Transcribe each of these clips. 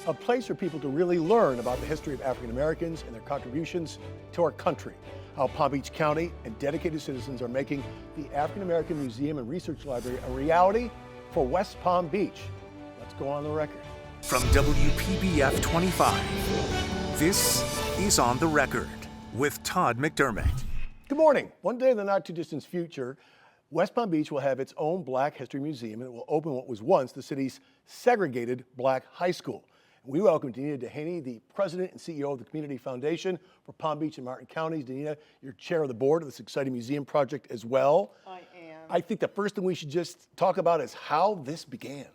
a place for people to really learn about the history of African Americans and their contributions to our country. How Palm Beach County and dedicated citizens are making the African American Museum and Research Library a reality for West Palm Beach. Let's go on the record. From WPBF 25, this is On the Record with Todd McDermott. Good morning. One day in the not too distant future, West Palm Beach will have its own Black History Museum, and it will open what was once the city's segregated Black high school. We welcome Danita DeHaney, the president and CEO of the Community Foundation for Palm Beach and Martin Counties. Danita, you're chair of the board of this exciting museum project as well. I am. I think the first thing we should just talk about is how this began.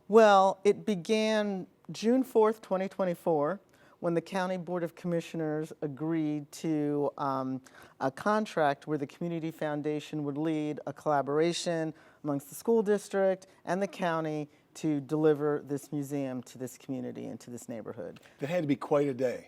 Well, it began June 4th, 2024, when the County Board of Commissioners agreed to a contract where the Community Foundation would lead a collaboration amongst the school district and the county to deliver this museum to this community and to this neighborhood. That had to be quite a day.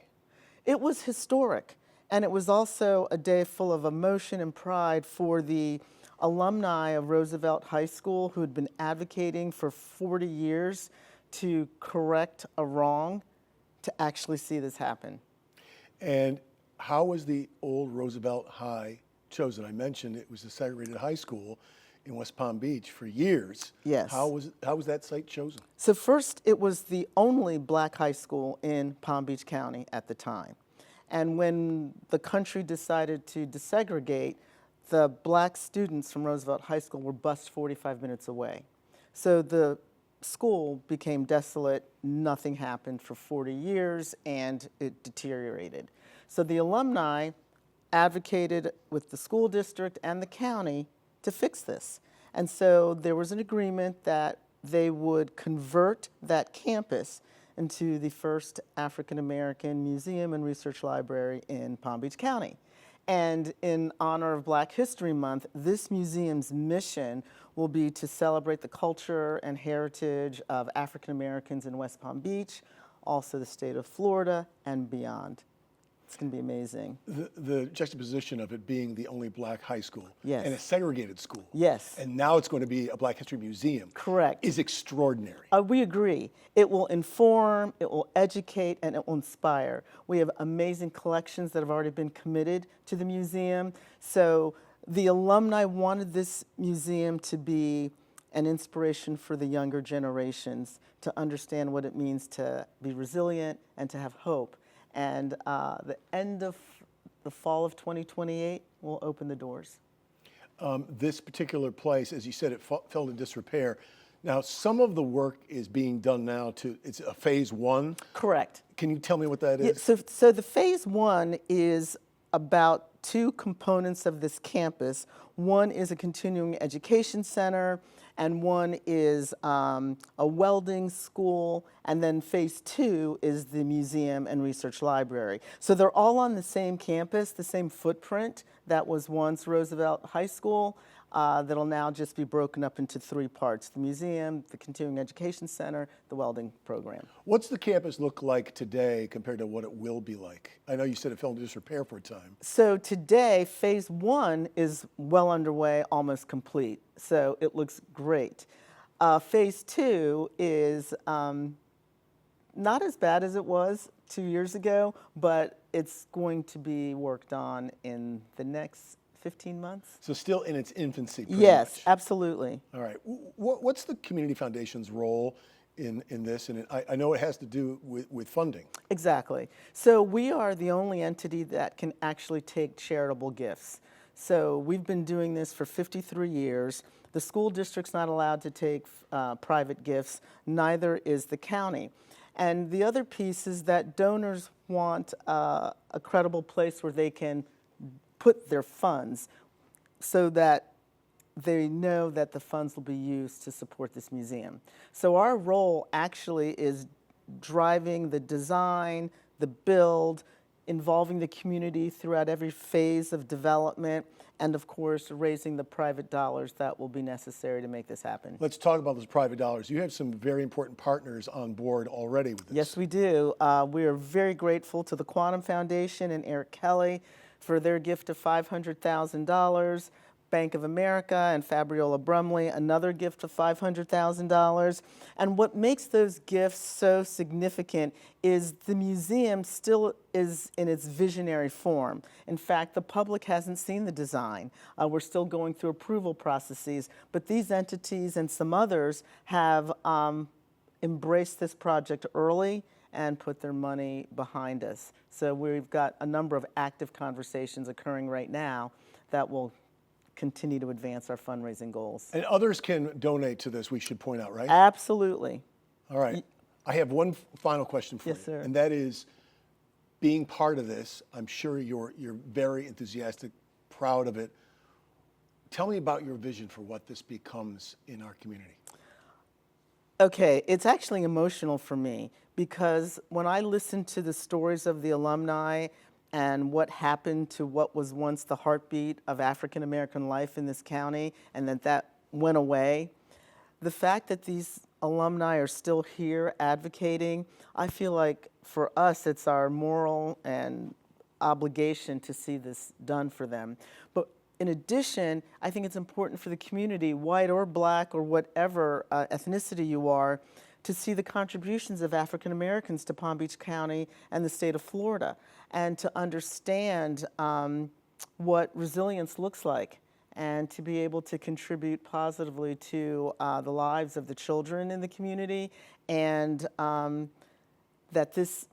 It was historic, and it was also a day full of emotion and pride for the alumni of Roosevelt High School who had been advocating for 40 years to correct a wrong, to actually see this happen. And how was the old Roosevelt High chosen? I mentioned it was a segregated high school in West Palm Beach for years. Yes. How was that site chosen? So first, it was the only Black high school in Palm Beach County at the time. And when the country decided to desegregate, the Black students from Roosevelt High School were bused 45 minutes away. So the school became desolate, nothing happened for 40 years, and it deteriorated. So the alumni advocated with the school district and the county to fix this. And so there was an agreement that they would convert that campus into the first African American Museum and Research Library in Palm Beach County. And in honor of Black History Month, this museum's mission will be to celebrate the culture and heritage of African Americans in West Palm Beach, also the state of Florida and beyond. It's going to be amazing. The juxtaposition of it being the only Black high school, yes, and a segregated school, yes, and now it's going to be a Black History Museum, correct, is extraordinary. We agree. It will inform, it will educate, and it will inspire. We have amazing collections that have already been committed to the museum. So the alumni wanted this museum to be an inspiration for the younger generations to understand what it means to be resilient and to have hope. And the end of the fall of 2028 will open the doors. This particular place, as you said, it fell into disrepair. Now, some of the work is being done now it's a phase one? Correct. Can you tell me what that is? Yeah, so the phase one is about two components of this campus. One is a continuing education center, and one is a welding school, and then phase two is the museum and research library. So they're all on the same campus, the same footprint that was once Roosevelt High School, that'll now just be broken up into three parts: the museum, the continuing education center, the welding program. What's the campus look like today compared to what it will be like? I know you said it fell into disrepair for a time. So today, phase one is well underway, almost complete. So it looks great. Phase two is not as bad as it was 2 years ago, but it's going to be worked on in the next 15 months. So still in its infancy, pretty Yes, much. absolutely. All right. What's the Community Foundation's role in this? And I know it has to do with funding. Exactly. So we are the only entity that can actually take charitable gifts. So we've been doing this for 53 years. The school district's not allowed to take private gifts, neither is the county. And the other piece is that donors want a credible place where they can put their funds so that they know that the funds will be used to support this museum. So our role actually is driving the design, the build, involving the community throughout every phase of development, and of course, raising the private dollars that will be necessary to make this happen. Let's talk about those private dollars. You have some very important partners on board already with this. Yes, we do. We are very grateful to the Quantum Foundation and Eric Kelly for their gift of $500,000. Bank of America and Fabiola Brumley another gift of $500,000. And what makes those gifts so significant is the museum still is in its visionary form. In fact, the public hasn't seen the design. We're still going through approval processes, but these entities and some others have embraced this project early and put their money behind us. So we've got a number of active conversations occurring right now that will continue to advance our fundraising goals. And others can donate to this, we should point out, right? Absolutely. All right. I have one final question for you. Yes, sir. And that is, being part of this, I'm sure you're very enthusiastic, proud of it. Tell me about your vision for what this becomes in our community. Okay, it's actually emotional for me because when I listen to the stories of the alumni and what happened to what was once the heartbeat of African American life in this county and that went away, the fact that these alumni are still here advocating, I feel like for us it's our moral and obligation to see this done for them. But in addition, I think it's important for the community, white or black or whatever ethnicity you are, to see the contributions of African Americans to Palm Beach County and the state of Florida, and to understand what resilience looks like, and to be able to contribute positively to the lives of the children in the community, and that this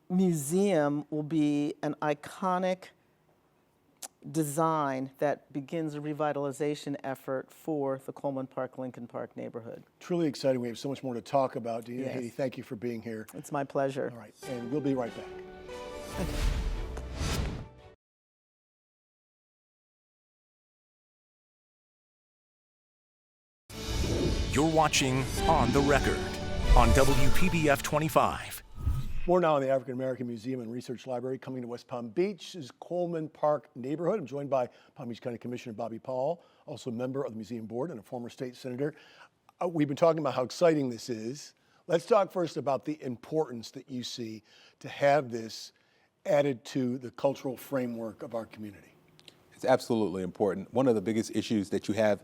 museum will be an iconic design that begins a revitalization effort for the Coleman Park, Lincoln Park neighborhood. Truly exciting. We have so much more to talk about. Danita Yes. DeHaney, thank you for being here. It's my pleasure. All right, and we'll be right back. You're watching On the Record on WPBF 25. More now on the African American Museum and Research Library. Coming to West Palm Beach's Coleman Park neighborhood. I'm joined by Palm Beach County Commissioner Bobby Powell, also a member of the museum board and a former state senator. We've been talking about how exciting this is. Let's talk first about the importance that you see to have this added to the cultural framework of our community. It's absolutely important. One of the biggest issues that you have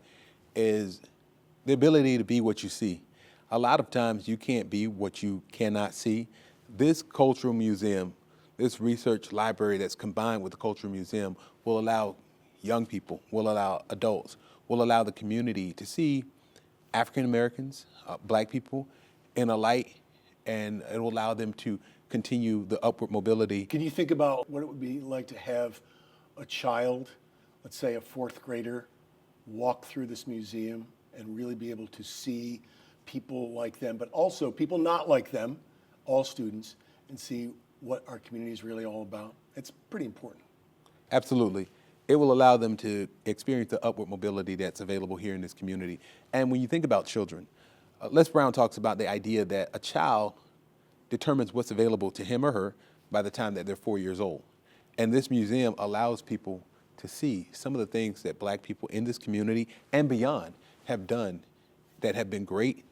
is the ability to be what you see. A lot of times you can't be what you cannot see. This cultural museum, this research library that's combined with the cultural museum will allow young people, will allow adults, will allow the community to see African Americans, black people in a light, and it will allow them to continue the upward mobility. Can you think about what it would be like to have a child, let's say a fourth grader, walk through this museum and really be able to see people like them, but also people not like them, all students, and see what our community is really all about? It's pretty important. Absolutely. It will allow them to experience the upward mobility that's available here in this community. And when you think about children, Les Brown talks about the idea that a child determines what's available to him or her by the time that they're 4 years old. And this museum allows people to see some of the things that black people in this community and beyond have done that have been great.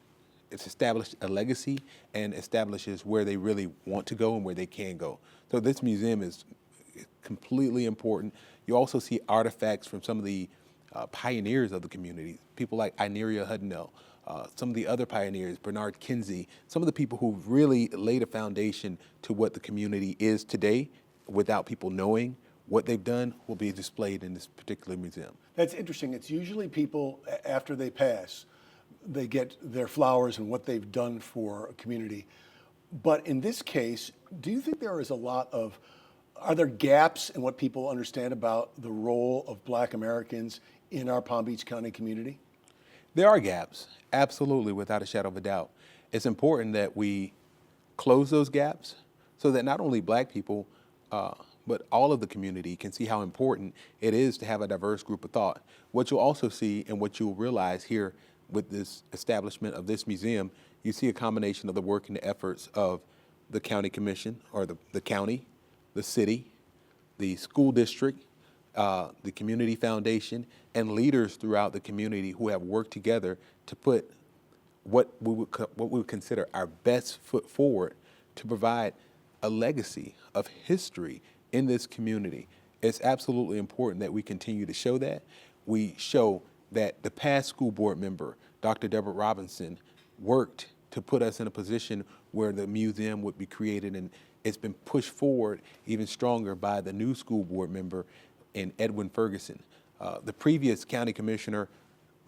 It's established a legacy and establishes where they really want to go and where they can go. So this museum is completely important. You also see artifacts from some of the pioneers of the community, people like Ineria Hudnell, some of the other pioneers, Bernard Kinsey, some of the people who really laid a foundation to what the community is today without people knowing what they've done will be displayed in this particular museum. That's interesting. It's usually people, after they pass, they get their flowers and what they've done for a community. But in this case, do you think there is a lot of, are there gaps in what people understand about the role of Black Americans in our Palm Beach County community? There are gaps, absolutely, without a shadow of a doubt. It's important that we close those gaps so that not only black people, but all of the community can see how important it is to have a diverse group of thought. What you'll also see and what you'll realize here with this establishment of this museum, you see a combination of the work and the efforts of the county commission, or the county, the city, the school district, the community foundation, and leaders throughout the community who have worked together to put what we would consider our best foot forward to provide a legacy of history in this community. It's absolutely important that we continue to show that. we show that the past school board member, Dr. Deborah Robinson, worked to put us in a position where the museum would be created, and it's been pushed forward even stronger by the new school board member in Edwin Ferguson. The previous county commissioner,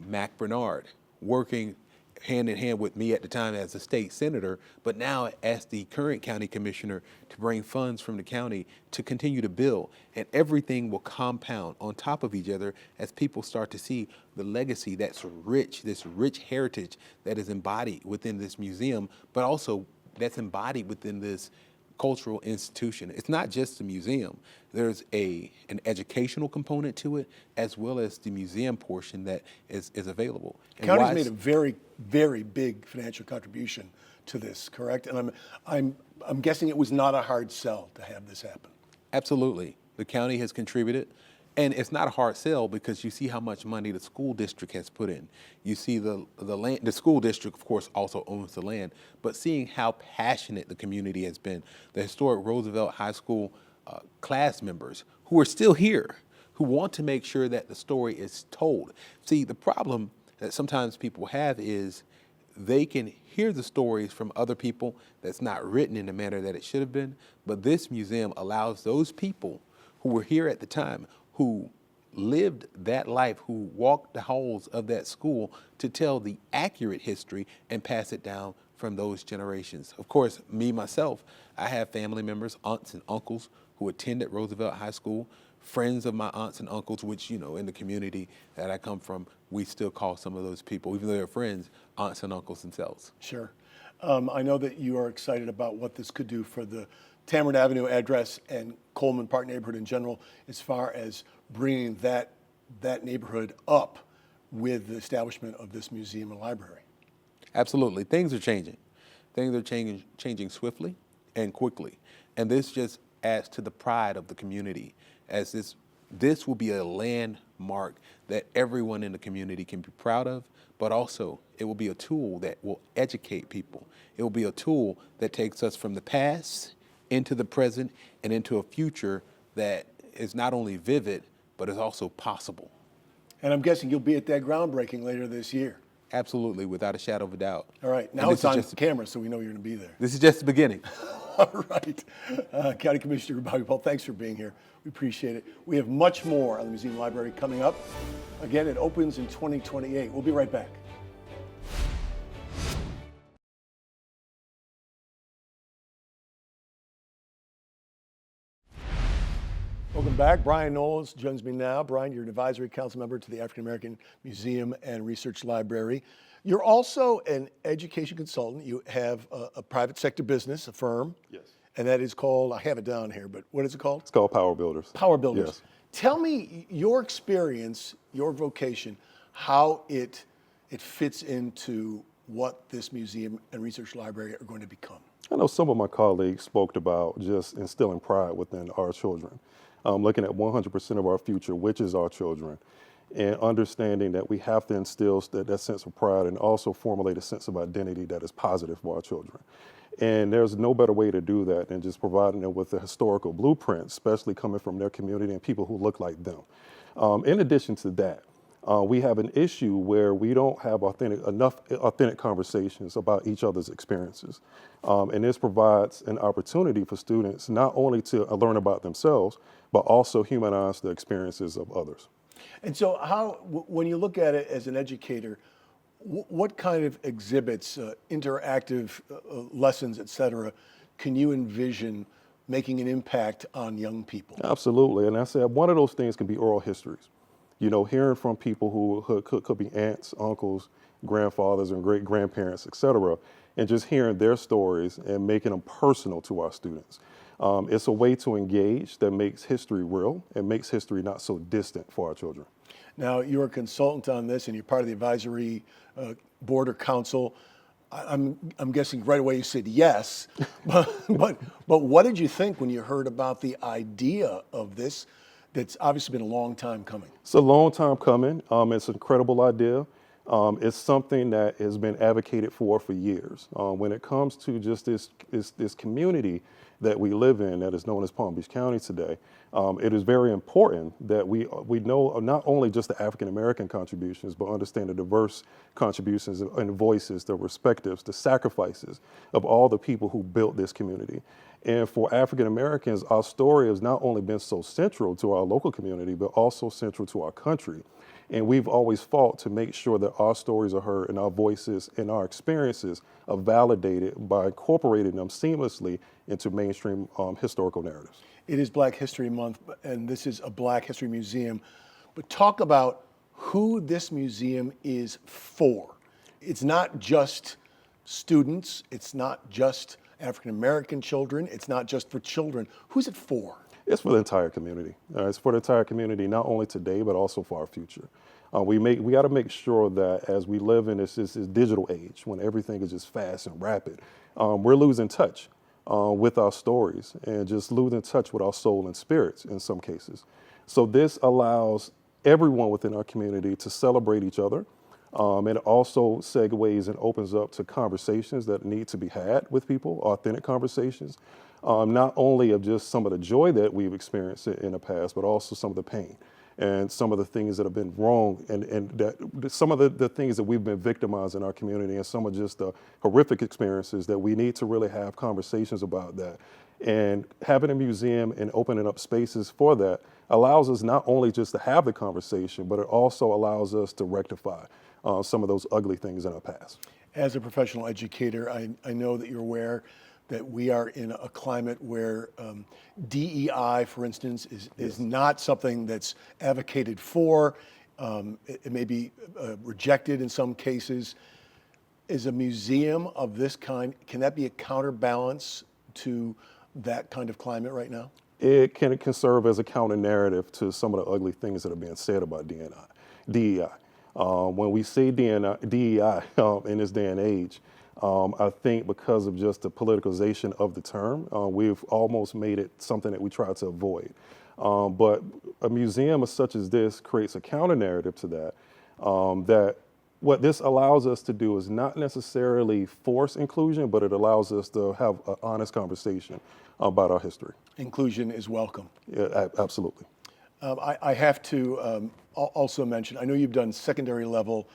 Mac Bernard, working hand in hand with me at the time as a state senator, but now as the current county commissioner, to bring funds from the county to continue to build. And everything will compound on top of each other as people start to see the legacy that's rich, this rich heritage that is embodied within this museum, but also that's embodied within this cultural institution. It's not just a museum. There's an educational component to it, as well as the museum portion that is available. The county's made a very, very big financial contribution to this, correct? And I'm guessing it was not a hard sell to have this happen. Absolutely. The county has contributed. And it's not a hard sell because you see how much money the school district has put in. You see the land, the school district, of course, also owns the land, but seeing how passionate the community has been, the historic Roosevelt High School class members who are still here, who want to make sure that the story is told. See, the problem that sometimes people have is they can hear the stories from other people that's not written in the manner that it should have been, but this museum allows those people who were here at the time, who lived that life, who walked the halls of that school, to tell the accurate history and pass it down from those generations. Of course, me, myself, I have family members, aunts and uncles who attended Roosevelt High School, friends of my aunts and uncles, which, you know, in the community that I come from, we still call some of those people, even though they're friends, aunts and uncles themselves. Sure. I know that you are excited about what this could do for the Tamarind Avenue address and Coleman Park neighborhood in general, as far as bringing that neighborhood up with the establishment of this museum and library. Absolutely. Things are changing. Things are changing swiftly and quickly. And this just adds to the pride of the community, as this will be a landmark that everyone in the community can be proud of, but also it will be a tool that will educate people. It will be a tool that takes us from the past into the present and into a future that is not only vivid, but is also possible. And I'm guessing you'll be at that groundbreaking later this year. Absolutely, without a shadow of a doubt. All right, now it's on camera, so we know you're going to be there. This is just the beginning. All right. County Commissioner Bobby Powell, thanks for being here. We appreciate it. We have much more on the Museum Library coming up. Again, it opens in 2028. We'll be right back. Welcome back. Brian Knowles joins me now. Brian, you're an advisory council member to the African American Museum and Research Library. You're also an education consultant. You have a private sector business, a firm. Yes. And that is called, I have it down here, but what is it called? It's called Power Builders. Power Builders. Yes. Tell me your experience, your vocation, how it fits into what this museum and research library are going to become. I know some of my colleagues spoke about just instilling pride within our children, looking at 100% of our future, which is our children, and understanding that we have to instill that sense of pride and also formulate a sense of identity that is positive for our children. And there's no better way to do that than just providing them with a historical blueprint, especially coming from their community and people who look like them. In addition to that, we have an issue where we don't have enough authentic conversations about each other's experiences. And this provides an opportunity for students not only to learn about themselves, but also humanize the experiences of others. And so when you look at it as an educator, what kind of exhibits, interactive lessons, et cetera, can you envision making an impact on young people? Absolutely. And I said one of those things can be oral histories. You know, hearing from people who could be aunts, uncles, grandfathers, and great-grandparents, et cetera, and just hearing their stories and making them personal to our students. It's a way to engage that makes history real and makes history not so distant for our children. Now, you're a consultant on this, and you're part of the advisory board or council. I'm guessing right away you said yes, but what did you think when you heard about the idea of this? That's obviously been a long time coming. It's a long time coming. It's an incredible idea. It's something that has been advocated for years. When it comes to just this community that we live in that is known as Palm Beach County today, it is very important that we know not only just the African American contributions, but understand the diverse contributions and voices, the perspectives, the sacrifices of all the people who built this community. And for African Americans, our story has not only been so central to our local community, but also central to our country. And we've always fought to make sure that our stories are heard and our voices and our experiences are validated by incorporating them seamlessly into mainstream historical narratives. It is Black History Month, and this is a Black History Museum. But talk about who this museum is for. It's not just students, it's not just African American children, it's not just for children. Who's it for? It's for the entire community. It's for the entire community, not only today, but also for our future. We got to make sure that as we live in this digital age, when everything is just fast and rapid, we're losing touch with our stories and just losing touch with our soul and spirits in some cases. So this allows everyone within our community to celebrate each other. And it also segues and opens up to conversations that need to be had with people, authentic conversations, not only of just some of the joy that we've experienced in the past, but also some of the pain and some of the things that have been wrong and that some of the things that we've been victimized in our community and some of just the horrific experiences that we need to really have conversations about that. And having a museum and opening up spaces for that allows us not only just to have the conversation, but it also allows us to rectify some of those ugly things in our past. As a professional educator, I know that you're aware that we are in a climate where DEI, for instance, is not something that's advocated for. It may be rejected in some cases. Is a museum of this kind, can that be a counterbalance to that kind of climate right now? It can serve as a counter narrative to some of the ugly things that are being said about DEI. When we say DEI in this day and age, I think because of just the politicization of the term, we've almost made it something that we try to avoid. But a museum such as this creates a counter narrative to that, that what this allows us to do is not necessarily force inclusion, but it allows us to have an honest conversation about our history. Inclusion is welcome. Yeah, absolutely. I have to also mention, I know you've done secondary level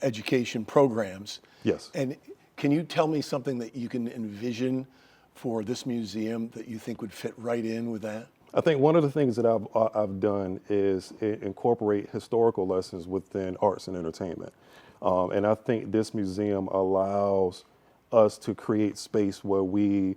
education programs. Yes. And can you tell me something that you can envision for this museum that you think would fit right in with that? I think one of the things that I've done is incorporate historical lessons within arts and entertainment. And I think this museum allows us to create space where we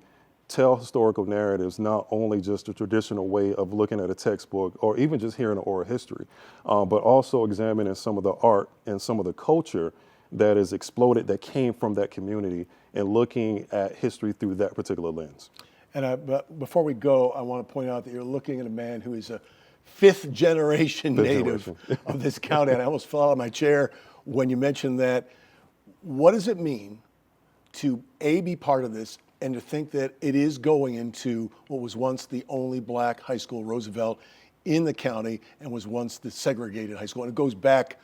tell historical narratives, not only just the traditional way of looking at a textbook or even just hearing an oral history, but also examining some of the art and some of the culture that is exploded that came from that community and looking at history through that particular lens. And but before we go, I want to point out that you're looking at a man who is a fifth generation native of this county. And I almost fell out of my chair when you mentioned that. What does it mean to be part of this and to think that it is going into what was once the only Black high school, Roosevelt, in the county and was once the segregated high school? And it goes back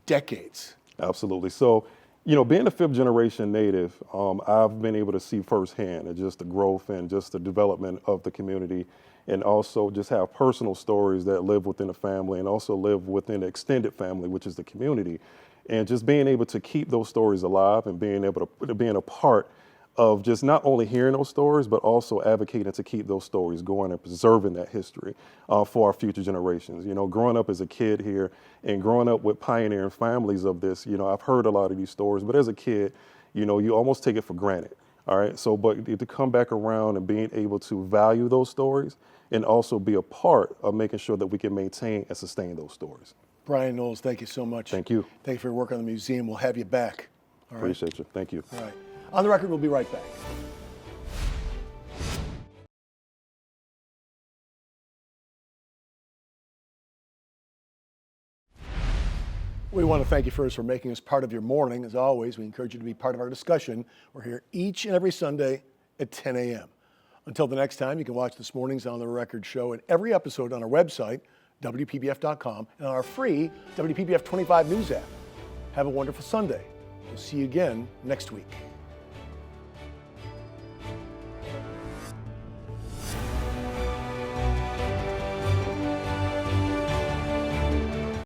decades. Absolutely. So, being a fifth generation native, I've been able to see firsthand just the growth and just the development of the community, and also just have personal stories that live within the family and also live within the extended family, which is the community. And just being able to keep those stories alive and being able to being a part of just not only hearing those stories, but also advocating to keep those stories going and preserving that history for our future generations. Growing up as a kid here and growing up with pioneering families of this, I've heard a lot of these stories, but as a kid, you almost take it for granted. All right. So, but to come back around and being able to value those stories and also be a part of making sure that we can maintain and sustain those stories. Brian Knowles, thank you so much. Thank you. Thank you for your work on the museum. We'll have you back. All right. Appreciate you. Thank you. All right. On the Record, we'll be right back. We want to thank you first for making us part of your morning. As always, we encourage you to be part of our discussion. We're here each and every Sunday at 10 a.m. Until the next time, you can watch this morning's On the Record show and every episode on our website, WPBF.com, and on our free WPBF 25 news app. Have a wonderful Sunday. We'll see you again next week.